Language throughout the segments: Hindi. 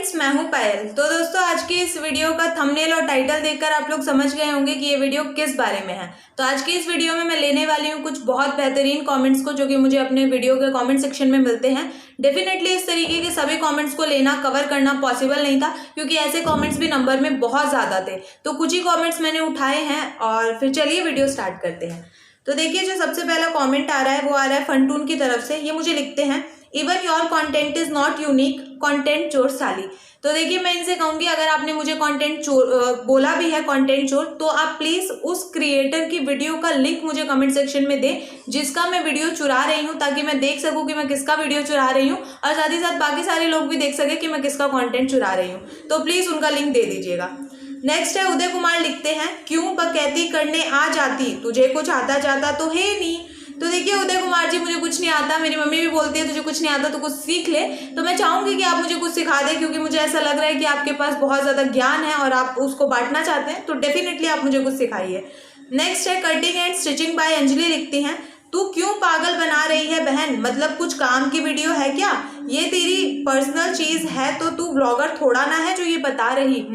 फ्रेंड्स, मैं हूं पायल। तो दोस्तों, आज की इस वीडियो का थंबनेल और टाइटल देखकर आप लोग समझ गए होंगे कि ये वीडियो किस बारे में है। तो आज की इस वीडियो में मैं लेने वाली हूं कुछ बहुत बेहतरीन कमेंट्स को, जो कि मुझे अपने वीडियो के कमेंट सेक्शन में मिलते हैं। डेफिनेटली इस तरीके के सभी कमेंट्स को लेना, कवर करना पॉसिबल नहीं था, क्योंकि ऐसे कमेंट्स भी नंबर में बहुत ज़्यादा थे। तो कुछ ही कॉमेंट्स मैंने उठाए हैं और फिर चलिए वीडियो स्टार्ट करते हैं। तो देखिए, जो सबसे पहला कॉमेंट आ रहा है वो आ रहा है फंटून की तरफ से। ये मुझे लिखते हैं, even your content is not unique, content चोर साली। तो देखिए, मैं इनसे कहूंगी, अगर आपने मुझे कंटेंट चोर बोला भी है, कंटेंट चोर, तो आप प्लीज उस क्रिएटर की वीडियो का लिंक मुझे कमेंट सेक्शन में दें जिसका मैं वीडियो चुरा रही हूं, ताकि मैं देख सकूं कि मैं किसका वीडियो चुरा रही हूं और साथ ही साथ बाकी सारे लोग भी देख सके कि मैं किसका कंटेंट चुरा रही हूं। तो प्लीज उनका लिंक दे दीजिएगा। नेक्स्ट है उदय कुमार, लिखते हैं, क्यों बकैती करने आ जाती, तुझे कुछ आता जाता तो है नहीं। तो देखिए उदय कुमार जी, मुझे कुछ नहीं आता, मेरी मम्मी भी बोलती है तुझे कुछ नहीं आता तो कुछ सीख ले। तो मैं चाहूंगी कि आप मुझे कुछ सिखा दें, क्योंकि मुझे ऐसा लग रहा है कि आपके पास बहुत ज़्यादा ज्ञान है और आप उसको बांटना चाहते हैं। तो डेफिनेटली आप मुझे कुछ सिखाइए। नेक्स्ट है cutting and stitching by Anjali, लिखती हैं, तू क्यों पागल बना रही है बहन, मतलब कुछ काम की वीडियो है क्या, ये तेरी पर्सनल चीज़ है तो तू ब्लॉगर थोड़ा ना है जो ये बता रही।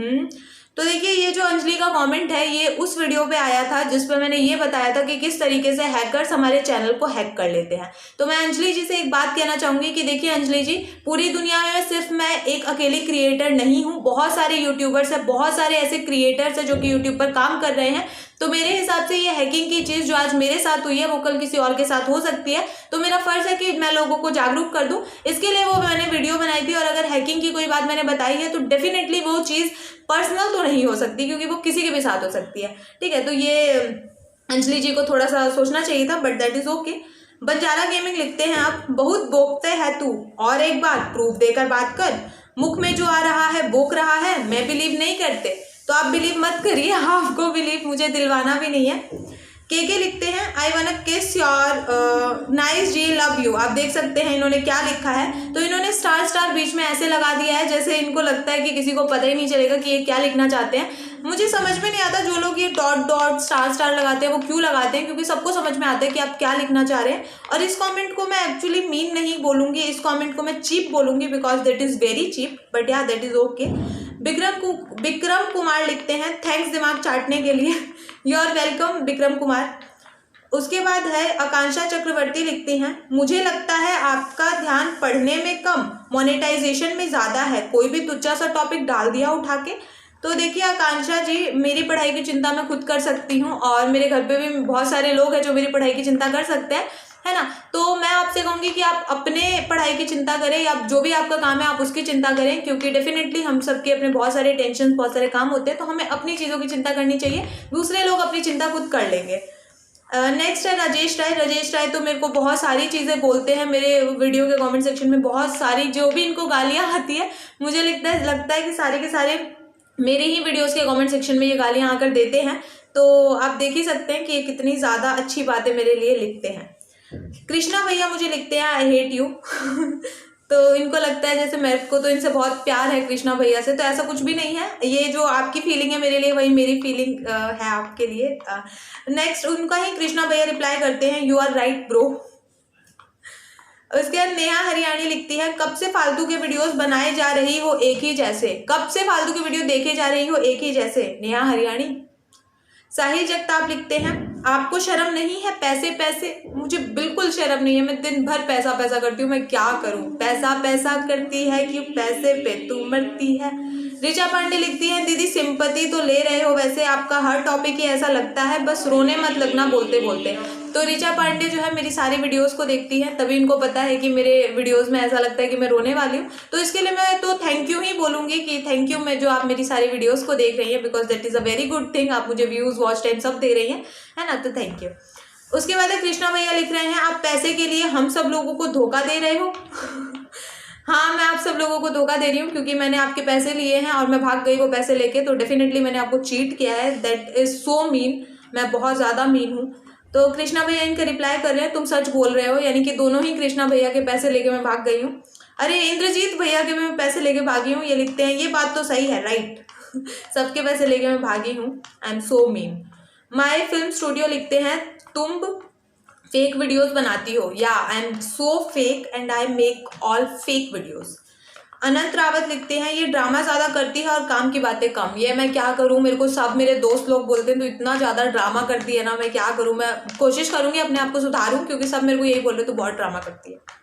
तो देखिए, ये जो अंजलि का कमेंट है ये उस वीडियो पे आया था जिस पे मैंने ये बताया था कि किस तरीके से हैकर्स हमारे चैनल को हैक कर लेते हैं। तो मैं अंजलि जी से एक बात कहना चाहूंगी कि देखिए अंजलि जी, पूरी दुनिया में सिर्फ मैं एक अकेली क्रिएटर नहीं हूँ, बहुत सारे यूट्यूबर्स हैं, बहुत सारे ऐसे क्रिएटर्स हैं जो कि यूट्यूब पर काम कर रहे हैं। तो मेरे हिसाब से ये हैकिंग की चीज़ जो आज मेरे साथ हुई है वो कल किसी और के साथ हो सकती है। तो मेरा फर्ज है कि मैं लोगों को जागरूक कर दूं, इसके लिए वो मैंने वीडियो बनाई थी। और अगर हैकिंग की कोई बात मैंने बताई है तो डेफिनेटली वो चीज़ पर्सनल तो नहीं हो सकती, क्योंकि वो किसी के भी साथ हो सकती है। ठीक है, तो ये अंजलि जी को थोड़ा सा सोचना चाहिए था, but that is okay. Banjara gaming, लिखते हैं आप, बहुत बोकते है तू, और एक बार प्रूफ देकर बात कर, मुख में जो आ रहा है बोक रहा है, मैं बिलीव नहीं करते। तो आप बिलीव मत करिए, आपको बिलीव मुझे दिलवाना भी नहीं है। के लिखते हैं, I want kiss your nice जी, लव यू। आप देख सकते हैं इन्होंने क्या लिखा है। तो इन्होंने स्टार स्टार बीच में ऐसे लगा दिया है जैसे इनको लगता है कि किसी को पता ही नहीं चलेगा कि ये क्या लिखना चाहते हैं। मुझे समझ में नहीं आता जो लोग ये डॉट डॉट स्टार स्टार लगाते हैं वो क्यों लगाते हैं, क्योंकि सबको समझ में आता है कि आप क्या लिखना चाह रहे हैं। और इस कमेंट को मैं एक्चुअली मीन नहीं बोलूंगी, इस कमेंट को मैं चीप बोलूंगी, because that is very cheap, but yeah that is okay. Vikram Kumar, लिखते हैं, थैंक्स दिमाग चाटने के लिए। You are welcome Vikram Kumar. उसके बाद है आकांक्षा चक्रवर्ती, लिखती हैं, मुझे लगता है आपका ध्यान पढ़ने में कम, मोनेटाइजेशन में ज़्यादा है, कोई भी तुच्छा सा टॉपिक डाल दिया उठा के। तो देखिए आकांक्षा जी, मेरी पढ़ाई की चिंता मैं खुद कर सकती हूँ और मेरे घर पे भी बहुत सारे लोग हैं जो मेरी पढ़ाई की चिंता कर सकते हैं, है ना। तो मैं आपसे कहूँगी कि आप अपने पढ़ाई की चिंता करें, या जो भी आपका काम है आप उसकी चिंता करें, क्योंकि डेफिनेटली हम सबके अपने बहुत सारे टेंशन, बहुत सारे काम होते हैं। तो हमें अपनी चीज़ों की चिंता करनी चाहिए, दूसरे लोग अपनी चिंता खुद कर लेंगे। नेक्स्ट है राजेश राय। राजेश राय तो मेरे को बहुत सारी चीज़ें बोलते हैं, मेरे वीडियो के कमेंट सेक्शन में बहुत सारी जो भी इनको गालियाँ आती है, मुझे लगता है कि सारे के सारे मेरे ही वीडियोस के कमेंट सेक्शन में ये गालियाँ आकर देते हैं। तो आप देख ही सकते हैं कि ये कितनी ज़्यादा अच्छी बातें मेरे लिए लिखते हैं। कृष्णा भैया मुझे लिखते हैं, आई हेट यू। तो इनको लगता है जैसे मेरे को तो इनसे बहुत प्यार है कृष्णा भैया से, तो ऐसा कुछ भी नहीं है। ये जो आपकी फीलिंग है मेरे लिए, वही मेरी फीलिंग है आपके लिए। नेक्स्ट उनका ही कृष्णा भैया रिप्लाई करते हैं, यू आर राइट ब्रो। उसके बाद नेहा हरियाणी लिखती है, कब से फालतू के वीडियोस बनाए जा रही हो एक ही जैसे, कब से फालतू की वीडियो देखे जा रही हो एक ही जैसे, नेहा हरियाणी। साहिल जगताप लिखते हैं, आपको शर्म नहीं है, पैसे पैसे, मुझे बिल्कुल शर्म नहीं है, मैं दिन भर पैसा पैसा करती हूँ, मैं क्या करूँ, पैसा पैसा करती है कि पैसे पे तू मरती है। ऋचा पांडे लिखती है, दीदी सिंपैथी तो ले रहे हो, वैसे आपका हर टॉपिक ही ऐसा लगता है, बस रोने मत लगना बोलते बोलते। तो ऋचा पांडे जो है मेरी सारी वीडियोस को देखती है, तभी इनको पता है कि मेरे वीडियोस में ऐसा लगता है कि मैं रोने वाली हूँ। तो इसके लिए मैं तो थैंक यू ही बोलूँगी कि थैंक यू, मैं जो आप मेरी सारी वीडियोस को देख रही हैं, because that is a very good thing. आप मुझे व्यूज़, वॉच टाइम सब दे रही हैं, है ना, तो थैंक यू। उसके बाद कृष्णा भैया लिख रहे हैं, आप पैसे के लिए हम सब लोगों को धोखा दे रहे हो। हाँ, मैं आप सब लोगों को धोखा दे रही हूँ, क्योंकि मैंने आपके पैसे लिए हैं और मैं भाग गई वो पैसे लेके। तो डेफिनेटली मैंने आपको चीट किया है, दैट इज सो मीन, मैं बहुत ज़्यादा मीन हूँ। तो कृष्णा भैया इनका रिप्लाई कर रहे हैं, तुम सच बोल रहे हो, यानी कि दोनों ही कृष्णा भैया के पैसे लेके मैं भाग गई हूँ। अरे इंद्रजीत भैया के मैं पैसे लेके भागी हूँ, ये लिखते हैं, ये बात तो सही है, राइट। सबके पैसे लेके मैं भागी हूँ, I am so mean. My film studio लिखते हैं, तुम फेक वीडियोस बनाती हो, yeah I am so fake and I make all fake videos. Anant Rawat लिखते हैं ये ड्रामा ज़्यादा करती है और काम की बातें कम। ये मैं क्या करूँ, मेरे को सब मेरे दोस्त लोग बोलते हैं तो इतना ज़्यादा ड्रामा करती है ना, मैं क्या करूँ। मैं कोशिश करूँगी अपने आप को सुधारूँ, क्योंकि सब मेरे को यही बोल रहे तो बहुत ड्रामा करती है।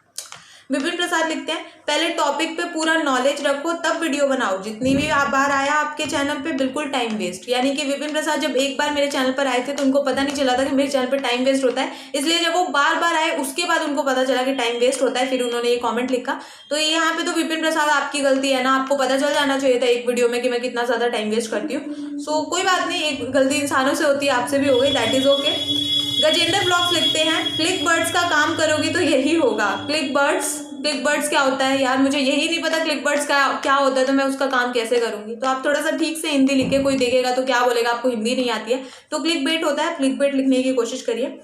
विपिन प्रसाद लिखते हैं पहले टॉपिक पे पूरा नॉलेज रखो तब वीडियो बनाओ, जितनी भी बार आया आपके चैनल पे बिल्कुल टाइम वेस्ट। यानी कि विपिन प्रसाद जब एक बार मेरे चैनल पर आए थे तो उनको पता नहीं चला था कि मेरे चैनल पे टाइम वेस्ट होता है, इसलिए जब वो बार बार आए उसके बाद उनको पता चला कि टाइम वेस्ट होता है, फिर उन्होंने ये कॉमेंट लिखा। तो यहाँ पे तो विपिन प्रसाद आपकी गलती है ना, आपको पता चल जाना चाहिए था एक वीडियो में कि मैं कितना ज़्यादा टाइम वेस्ट करती हूँ। सो कोई बात नहीं, एक गलती इंसानों से होती है, आपसे भी हो गई, that is okay. Gajendra blogs लिखते हैं क्लिक बर्ड्स का काम करोगी तो यही होगा। क्लिक बर्ड्स क्या होता है यार, मुझे यही नहीं पता क्लिक बर्ड्स का क्या होता है, तो मैं उसका काम कैसे करूंगी। तो आप थोड़ा सा ठीक से हिंदी लिखे, कोई देखेगा तो क्या बोलेगा आपको हिंदी नहीं आती है। तो क्लिक बेट होता है, क्लिक बेट लिखने की कोशिश करिए।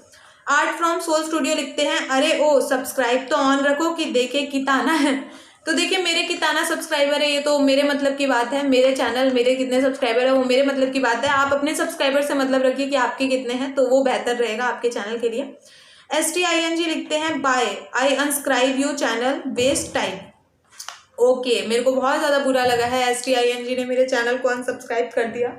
आर्ट फ्रॉम सोल स्टूडियो लिखते हैं अरे ओ सब्सक्राइब तो ऑन रखो कि देखे किताना है। तो देखिए मेरे किताना सब्सक्राइबर है, ये तो मेरे मतलब की बात है। मेरे चैनल मेरे कितने सब्सक्राइबर है वो मेरे मतलब की बात है। आप अपने सब्सक्राइबर से मतलब रखिए कि आपके कितने हैं, तो वो बेहतर रहेगा आपके चैनल के लिए। STING लिखते हैं bye I unsubscribe you channel waste time. Okay, मेरे को बहुत ज़्यादा बुरा लगा है STING ने मेरे चैनल को अनसब्सक्राइब कर दिया।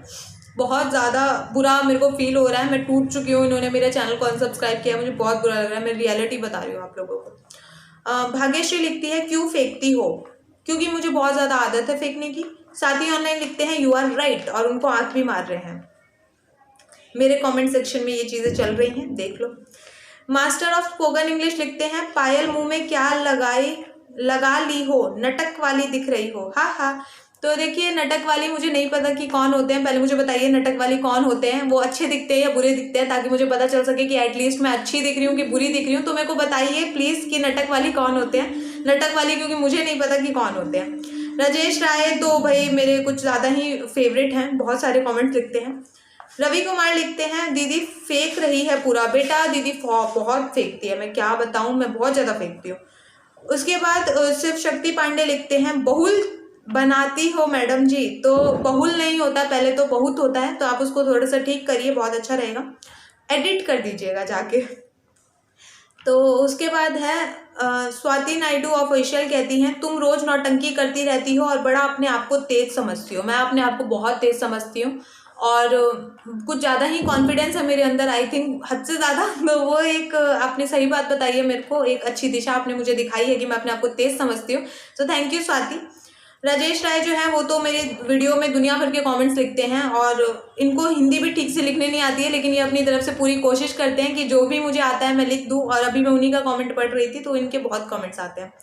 बहुत ज़्यादा बुरा मेरे को फील हो रहा है, मैं टूट चुकी हूँ, इन्होंने मेरे चैनल को अनसब्सक्राइब किया, मुझे बहुत बुरा लग रहा है। मैं रियलिटी बता रही हूँ आप लोगों को। भाग्यश्री लिखती है क्यों फेंकती हो, क्योंकि मुझे बहुत ज़्यादा आदत है फेंकने की। साथी ऑनलाइन लिखते हैं यू आर राइट और उनको आंख भी मार रहे हैं। मेरे कमेंट सेक्शन में ये चीज़ें चल रही हैं, देख लो। मास्टर ऑफ स्पोकन इंग्लिश लिखते हैं पायल मुंह में क्या लगा ली हो, नटक वाली दिख रही हो, हा हा। तो देखिए नटक वाली मुझे नहीं पता कि कौन होते हैं, पहले मुझे बताइए नटक वाली कौन होते हैं, वो अच्छे दिखते हैं या बुरे दिखते हैं, ताकि मुझे पता चल सके कि एटलीस्ट मैं अच्छी दिख रही हूँ कि बुरी दिख रही हूँ। तो मेरे को बताइए प्लीज़ कि नटक वाली कौन होते हैं, नटक वाली, क्योंकि मुझे नहीं पता कि कौन होते हैं। राजेश राय तो भाई मेरे कुछ ज़्यादा ही फेवरेट हैं, बहुत सारे कॉमेंट्स लिखते हैं। रवि कुमार लिखते हैं दीदी फेंक रही है पूरा। बेटा दीदी बहुत फेंकती है, मैं क्या बताऊं, मैं बहुत ज़्यादा फेंकती हूँ। उसके बाद शिव शक्ति पांडे लिखते हैं बहुल बनाती हो मैडम जी। तो बहुल नहीं होता, पहले तो बहुत होता है, तो आप उसको थोड़ा सा ठीक करिए, बहुत अच्छा रहेगा, एडिट कर दीजिएगा जाके। तो उसके बाद है स्वाति नायडू ऑफिशियल कहती हैं तुम रोज नौटंकी करती रहती हो और बड़ा अपने आप को तेज समझती हो। मैं अपने आप को बहुत तेज समझती हूँ और कुछ ज़्यादा ही कॉन्फिडेंस है मेरे अंदर, आई थिंक हद से ज़्यादा। तो वो एक आपने सही बात बताई है मेरे को, एक अच्छी दिशा आपने मुझे दिखाई है कि मैं अपने आप को तेज समझती हूँ। तो थैंक यू स्वाति। राजेश राय जो है वो तो मेरे वीडियो में दुनिया भर के कमेंट्स लिखते हैं और इनको हिंदी भी ठीक से लिखने नहीं आती है, लेकिन ये अपनी तरफ से पूरी कोशिश करते हैं कि जो भी मुझे आता है मैं लिख दूं। और अभी मैं उन्हीं का कमेंट पढ़ रही थी तो इनके बहुत कमेंट्स आते हैं।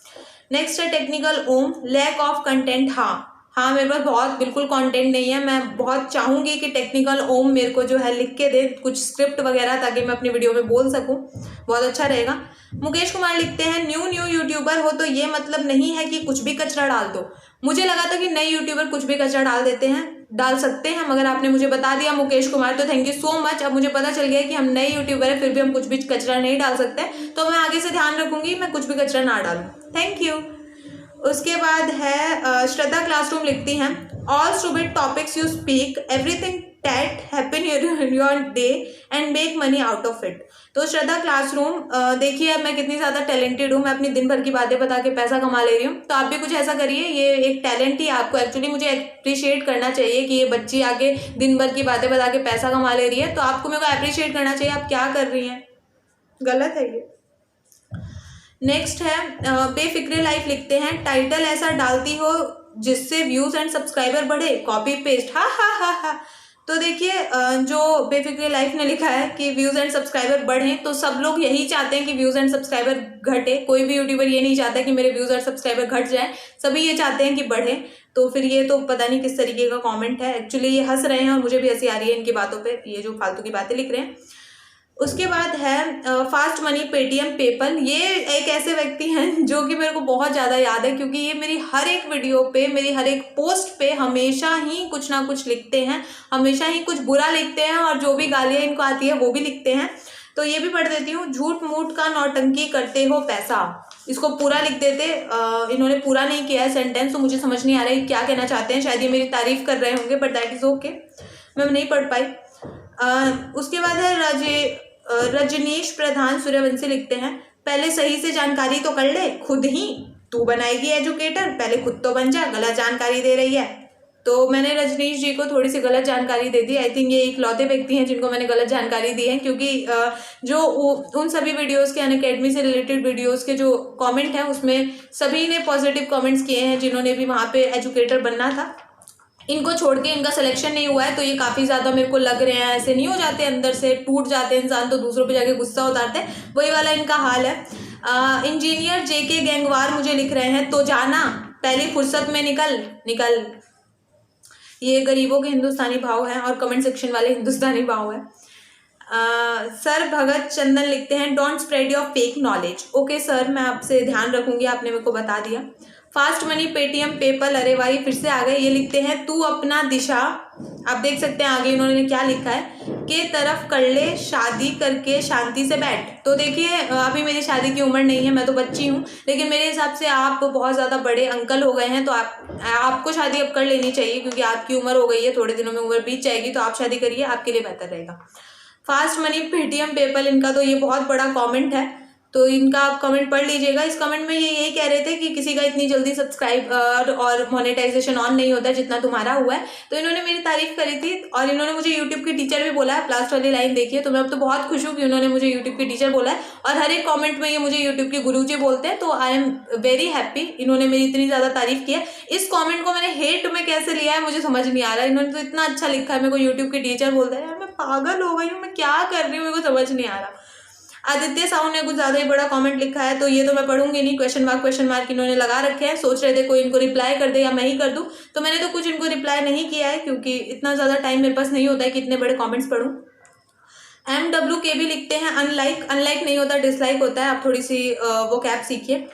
नेक्स्ट है technical um lack of content. हाँ मेरे पास बहुत बिल्कुल कंटेंट नहीं है। मैं बहुत चाहूँगी कि टेक्निकल ओम मेरे को जो है लिख के दे कुछ स्क्रिप्ट वगैरह, ताकि मैं अपनी वीडियो में बोल सकूँ, बहुत अच्छा रहेगा। मुकेश कुमार लिखते हैं न्यू यूट्यूबर हो तो ये मतलब नहीं है कि कुछ भी कचरा डाल दो। मुझे लगा था कि नए यूट्यूबर कुछ भी कचरा डाल सकते हैं, मगर आपने मुझे बता दिया मुकेश कुमार, तो थैंक यू सो मच। अब मुझे पता चल गया कि हम नए यूट्यूबर हैं फिर भी हम कुछ भी कचरा नहीं डाल सकते, तो मैं आगे से ध्यान रखूंगी मैं कुछ भी कचरा ना डालूं। Thank you. उसके बाद है श्रद्धा क्लासरूम लिखती हैं all stupid topics you speak everything that happen your day and make money out of it. तो श्रद्धा क्लासरूम देखिए अब मैं कितनी ज़्यादा टैलेंटेड हूँ, मैं अपनी दिन भर की बातें बता के पैसा कमा ले रही हूँ। तो आप भी कुछ ऐसा करिए, ये एक टैलेंट ही आपको एक्चुअली मुझे अप्रिशिएट करना चाहिए कि ये बच्ची आके दिन भर की बातें बता के पैसा कमा ले रही है, तो आपको मेरे को अप्रिशिएट करना चाहिए। आप क्या कर रही हैं, गलत है ये। नेक्स्ट है बेफिक्रे लाइफ लिखते हैं टाइटल ऐसा डालती हो जिससे व्यूज एंड सब्सक्राइबर बढ़े, कॉपी पेस्ट। हा। तो देखिए जो बेफिक्रे लाइफ ने लिखा है कि व्यूज एंड सब्सक्राइबर बढ़े, तो सब लोग यही चाहते हैं कि व्यूज एंड सब्सक्राइबर घटे। कोई भी यूट्यूबर ये नहीं चाहता कि मेरे व्यूज और सब्सक्राइबर घट जाए, सभी ये चाहते हैं कि बढ़े। तो फिर ये तो पता नहीं किस तरीके का कमेंट है, एक्चुअली ये हंस रहे हैं और मुझे भी हंसी आ रही है इनकी बातों पे, ये जो फालतू की बातें लिख रहे हैं। उसके बाद है फास्ट मनी पेटीएम पेपल। ये एक ऐसे व्यक्ति हैं जो कि मेरे को बहुत ज़्यादा याद है, क्योंकि ये मेरी हर एक वीडियो पे, मेरी हर एक पोस्ट पे हमेशा ही कुछ ना कुछ लिखते हैं, हमेशा ही कुछ बुरा लिखते हैं और जो भी गालियाँ इनको आती है वो भी लिखते हैं। तो ये भी पढ़ देती हूँ। झूठ मूठ का नौटंकी करते हो पैसा, इसको पूरा लिख देते। इन्होंने पूरा नहीं किया है सेंटेंस, तो मुझे समझ नहीं आ रहा है क्या कहना चाहते हैं। शायद ये मेरी तारीफ कर रहे होंगे, बट दैट इज़ ओके, मैं नहीं पढ़ पाई। उसके बाद है रजनीश प्रधान सूर्यवंशी लिखते हैं पहले सही से जानकारी तो कर ले खुद ही। तू बनाएगी एजुकेटर, पहले खुद तो बन जा, गलत जानकारी दे रही है। तो मैंने रजनीश जी को थोड़ी सी गलत जानकारी दे दी। आई थिंक ये इकलौते व्यक्ति हैं जिनको मैंने गलत जानकारी दी है, क्योंकि जो उन सभी वीडियोस के अनअकैडमी से रिलेटेड वीडियोस के जो कमेंट हैं उसमें सभी ने पॉजिटिव कमेंट्स किए हैं, जिन्होंने भी वहाँ पे एजुकेटर बनना था। इनको छोड़ के इनका सिलेक्शन नहीं हुआ है, तो ये काफ़ी ज़्यादा मेरे को लग रहे हैं, ऐसे नहीं हो जाते अंदर से टूट जाते हैं इंसान तो दूसरों पे जाके गुस्सा उतारते हैं, वही वाला इनका हाल है। इंजीनियर जेके गैंगवार मुझे लिख रहे हैं, तो जाना पहली फुर्सत में निकल निकल। ये गरीबों के हिंदुस्तानी भाव है और कमेंट सेक्शन वाले हिंदुस्तानी भाव है। सर भगत चंदन लिखते हैं, don't spread your fake knowledge. Okay sir, मैं आपसे ध्यान रखूंगी, आपने मेरे को बता दिया। फास्ट मनी, पेटीएम, पेपल, अरे भाई फिर से आ गए। ये लिखते हैं, तू अपना दिशा, आप देख सकते हैं आगे इन्होंने क्या लिखा है, के तरफ कर ले, शादी करके शांति से बैठ। तो देखिए अभी मेरी शादी की उम्र नहीं है, मैं तो बच्ची हूँ, लेकिन मेरे हिसाब से आप बहुत ज़्यादा बड़े अंकल हो गए हैं, तो आपको शादी अब कर लेनी चाहिए, क्योंकि आपकी उम्र हो गई है, थोड़े दिनों में उम्र बीत जाएगी, तो आप शादी करिए, आपके लिए बेहतर रहेगा। फास्ट मनी, पेटीएम, पेपल, इनका तो ये बहुत बड़ा कमेंट है, तो इनका आप कमेंट पढ़ लीजिएगा। इस कमेंट में ये यही कह रहे थे कि किसी का इतनी जल्दी सब्सक्राइब और मोनेटाइजेशन ऑन नहीं होता है जितना तुम्हारा हुआ है। तो इन्होंने मेरी तारीफ करी थी और इन्होंने मुझे यूट्यूब की टीचर भी बोला है। लास्ट वाली लाइन देखिए, तो मैं अब तो बहुत खुश हूँ कि उन्होंने मुझे यूट्यूब की टीचर बोला है, और हर एक कॉमेंट में ये मुझे यूट्यूब के गुरुजी बोलते हैं, तो आई एम वेरी हैप्पी। इन्होंने मेरी इतनी ज़्यादा तारीफ की है। इस कॉमेंट को मैंने हेट में कैसे लिया है मुझे समझ नहीं आ रहा। इन्होंने तो इतना अच्छा लिखा है, मेरे को यूट्यूब की टीचर बोलता है, यार मैं पागल हो गई हूँ, मैं क्या कर रही हूँ, मेरे को समझ नहीं आ रहा। आदित्य साहू ने कुछ ज़्यादा ही बड़ा कमेंट लिखा है, तो ये तो मैं पढ़ूंगी नहीं, क्वेश्चन मार्क इन्होंने लगा रखे हैं। सोच रहे थे कोई इनको रिप्लाई कर दे या मैं ही कर दूं, तो मैंने तो कुछ इनको रिप्लाई नहीं किया है, क्योंकि इतना ज़्यादा टाइम मेरे पास नहीं होता है कि इतने बड़े कमेंट्स पढ़ूं। MWK भी लिखते हैं, अनलाइक नहीं होता, डिसलाइक होता है, आप थोड़ी सी वो कैप सीखिए।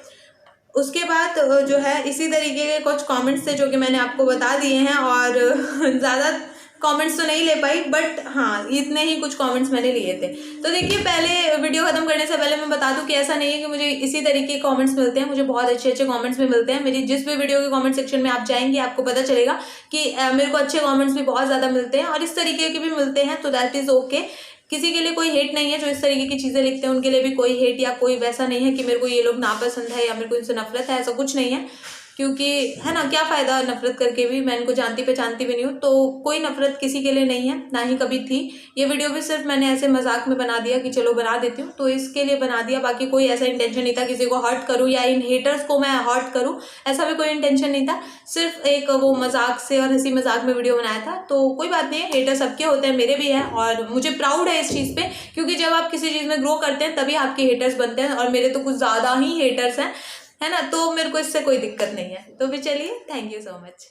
उसके बाद जो है इसी तरीके के कुछ कमेंट्स थे जो कि मैंने आपको बता दिए हैं, और ज़्यादा कमेंट्स तो नहीं ले पाई, बट हाँ इतने ही कुछ कमेंट्स मैंने लिए थे। तो देखिए पहले वीडियो खत्म करने से पहले मैं बता दूं कि ऐसा नहीं है कि मुझे इसी तरीके के कमेंट्स मिलते हैं, मुझे बहुत अच्छे कमेंट्स भी मिलते हैं। मेरी जिस भी वीडियो के कमेंट सेक्शन में आप जाएंगे आपको पता चलेगा कि मेरे को अच्छे कमेंट्स भी बहुत ज़्यादा मिलते हैं और इस तरीके के भी मिलते हैं, तो दैट इज़ ओके। किसी के लिए कोई हेट नहीं है, जो इस तरीके की चीज़ें लिखते हैं उनके लिए भी कोई हेट या कोई वैसा नहीं है कि मेरे को ये लोग नापसंद है या मेरे को इनसे नफरत है, ऐसा कुछ नहीं है। क्योंकि है ना, क्या फ़ायदा नफरत करके भी, मैं इनको जानती पहचानती भी नहीं हूँ, तो कोई नफरत किसी के लिए नहीं है, ना ही कभी थी। ये वीडियो भी सिर्फ मैंने ऐसे मजाक में बना दिया कि चलो बना देती हूँ, तो इसके लिए बना दिया, बाकी कोई ऐसा इंटेंशन नहीं था किसी को हर्ट करूँ या इन हेटर्स को मैं हर्ट करूँ, ऐसा भी कोई इंटेंशन नहीं था। सिर्फ एक वो मजाक से और हंसी मजाक में वीडियो बनाया था, तो कोई बात नहीं है, हेटर सबके होते हैं, मेरे भी हैं, और मुझे प्राउड है इस चीज़ पे, क्योंकि जब आप किसी चीज़ में ग्रो करते हैं तभी आपके हेटर्स बनते हैं, और मेरे तो कुछ ज़्यादा ही हेटर्स हैं, है ना, तो मेरे को इससे कोई दिक्कत नहीं है। तो भी चलिए, थैंक यू सो मच।